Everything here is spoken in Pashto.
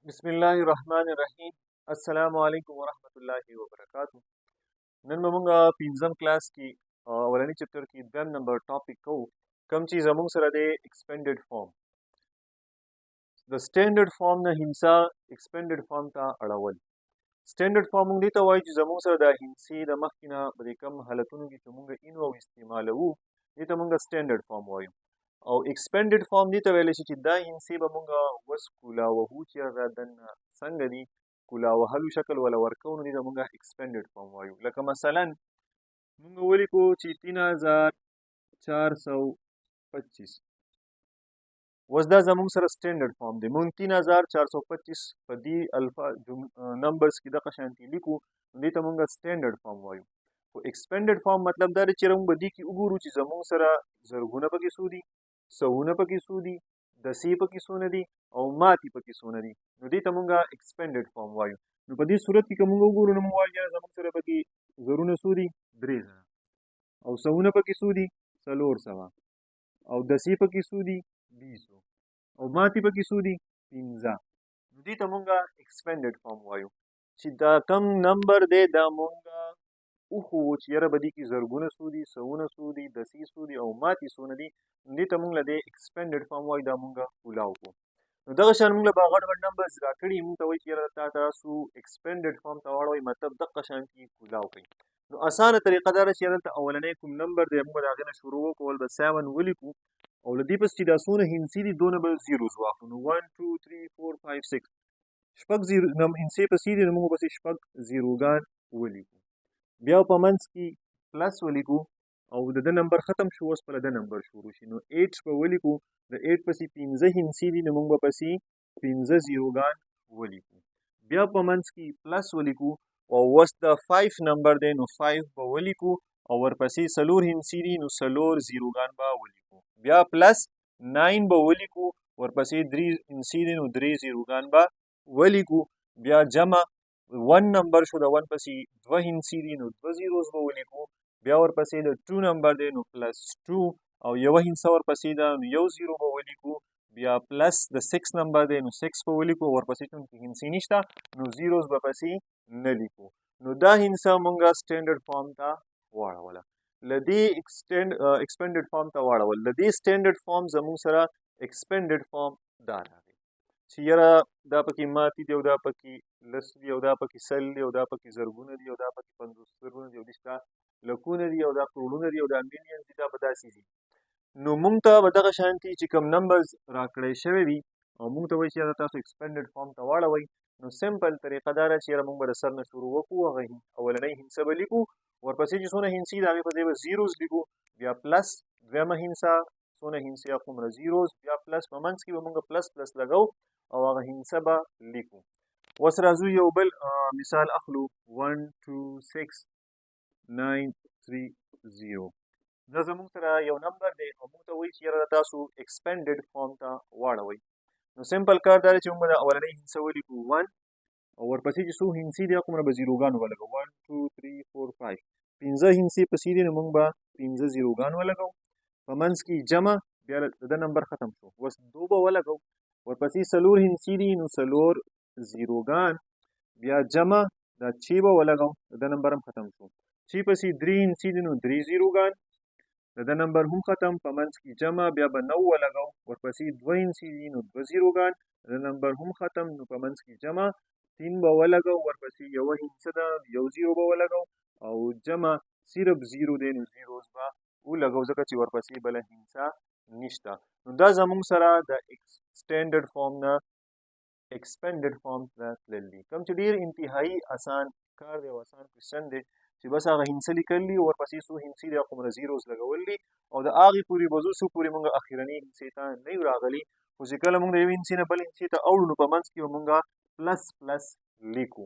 بسم الله الرحمن الرحیم. السلام علیکم ورحمۃ الله وبرکاتہ. نن موږ پنځم کلاس کې اولنی چپټر کې دویم نمبر ټاپک کوو، کوم چې زموږ سره دی ایکسپینډډ فارم. د سټینډرډ فارم نه هندسه ایکسپینډډ فارم ته اړول. سټینډرډ فارم موږ دې ته وایو چې زموږ سره د هندسې د مخکې نه په کوم حالتونو کې چې موږ اینو استعمالوو دې ته موږ سټینډرډ فارم وایو، او ایکسپینډډ فارم دې ته ویلی شي چې دا هندسې به موږ اوس کولاوهو چې دا دننه څنګه دي کولاوهلو شکل ولا ورکوو، نو دې ته موږ ایکسپینډډ فارم وایو. لکه مثلا موږ ولیکو چې 3425 اوس دا زموږ سره سټینډرډ فارم دی. موږ 3425 په دې نمبرز کې دغه شانتي لیکو، نو دې ته موږ سټینډرډ فارم وایو. خو ایکسپینډډ فارم مطلب دا دی چې موږ به دې کې وګورو چې زموږ سره زرګونه پکې څو دي، سوونه پکې څو دي، دسې پکې څونه دي او ماتې پکې څونه دي، نو دې ته موږ ایکسپینډډ فارم وایو. نو په دې صورت کې که موږ وګورو نو موږ وایو زموږ سره پکې زرونه څو دي، 3,000 او سوونه پکې څو دي، 400 او دسې پکې څو دي، 20 او ماتې پکې څو دي، 15. نو دې ته موږ ایکسپینډډ فارم وایو چې دا کم نمبر دی دا موږ وښوو چې یاره به دې کې زرګونه څو دي، سوونه څو دي، دسې څو دي او ماتې څونه دي، نو دې ته موږ له دې ایکسپینډډ فارم وایو. دا موږ کولاو کړو. نو دغه شان موږ له به غټ غټ نمبرز راکړي، موږ ته وایي چې یاره تاسو ایکسپینډډ فارم ته واړوئ، مطلب دغه شانتي کولاو کوئ. نو اسانه طریقه دا ده چې دلته اولنی کوم نمبر دی موږ به د هغې نه شروع وکړو، اول به 7 ولیکو او له دې پس چې دا څونه هندسې دي دونه به زیروز واخلو. نو 1 2 3 4 5 6 شپږ هندسې پسې دي، نو موږ پسې شپږ زیروګان ولیکو. بیا په منځ کې پلس ولیکو او د ده نمبر ختم شو، اوس په له ده نمبر شروع شي. نو 8 به ولیکو، د 8 پسې 15 هندسې دي، نو موږ به پسې 15 زیروګان ولیکو. بیا په منځ کې پلس ولیکو او اوس د 5 نمبر دی، نو 5 به ولیکو او ورپسې 4 هندسې دي، نو 4 زیروګان به ولیکو. بیا پلس 9 به ولیکو، ورپسې 3 هندسې دي، نو 3 زیروګان به ولیکو. بیا جمع 1 نمبر شو، د 1 پسې 2 هندسې دي، نو 2 زیروز به ولیکو. بیا ورپسې د 2 نمبر دی، نو پلس 2 او یوه هندسه ورپسې ده، نو 1 زیرو به ولیکو. بیا پلس د 6 نمبر دی، نو 6 به ولیکو، ورپسې چونکې هندسې نشته نو زیروز به پسې نه لیکو. نو دا هندسه مونږ سټینډرډ فارم ته واړوله. له دې ایکسپینډډ فارم ته واړول، له دې سټینډرډ فارم زموږ سره ایکسپینډډ فارم دا راغی چې یاره دا پکې ماتې دي او دا پکې لس دي او دا پکې سل دي او دا پکې زرګونه دي او دا پکې 50 زرګونه دي او داسې لکونه دي او دا کروړونه دي او دا میلیونز دي، دا به داسې دي. نو موږ ته به دغه شانتي چې کوم نمبرز راکړی شوی وي او موږ ته وایي چې یاره تاسو ایکسپینډډ فارم ته واړوئ، نو سمپل طریقه دا ده چې یاره موږ به د سر نه شروع وکړو، هغه اولنۍ هندسه به لیکو، ورپسې چې څونه هندسې دي هغې په ځای به زیروز لیکو. بیا پلس دویمه هندسه څونه هندسې هغومره زیروز، بیا پلس په منځ کې به موږ پلس پلس لګو او هغه هندسه به لیکو. اوس راځو یو بل مثال اخلو. 1 2 6 9 3 0 دا زموږ سره یو نمبر دی او موږ ته وایي چې یاره تاسو ایکسپینډډ فارم ته واړوئ. نو سمپل کار دا دی چې موږ به د اولنۍ هندسه ولیکو 1 او ورپسې چې څو هندسې دي هغومره به زیروګان ولګو. 1 2 3 4 5 15 هندسې پسې دي، نو موږ به 15 زیروګان ولګو. په منځ کې جمع، بیا د ده نمبر ختم شو، اوس 2 به ولګو، ورپسې 4 هندسې دي، نو 4 زیروګان. بیا جمع دا چې به ولګو، د ده نمبر هم ختم شو. چې پسې 3 هندسې دي، نو 3 زیروګان، د ده نمبر هم ختم. په منځ کې جمع، بیا به 9 ولګو، ورپسې 2 هندسې دي، نو 2 زیروګان، د ده نمبر هم ختم. نو په منځ کې جمع 3 به ولګو، ورپسې یوه هندسه ده، 1 زیرو به ولګو او جمع صرف زیرو دی، نو زیروز به ولګو ځکه چې ورپسې بله هندسه نشته. نو دا زموږ سره د سټینډرډ فارم نه ایکسپینډډ فارم ته تلل دي، کوم چې ډېر انتهایي اسان کار دی او اسان کوېسچن دی چې بس هغه هندسه لیکل دي، ورپسې څو هندسې دي هغومره زیروز لګول دي او د هغې پورې به ځو څو پورې موږ اخرنۍ هندسې ته نه یو راغلي. خو چې کله موږ د یوې هندسې نه بلې هندسې ته اوړو نو په منځ کې به موږ پلس پلس لیکو.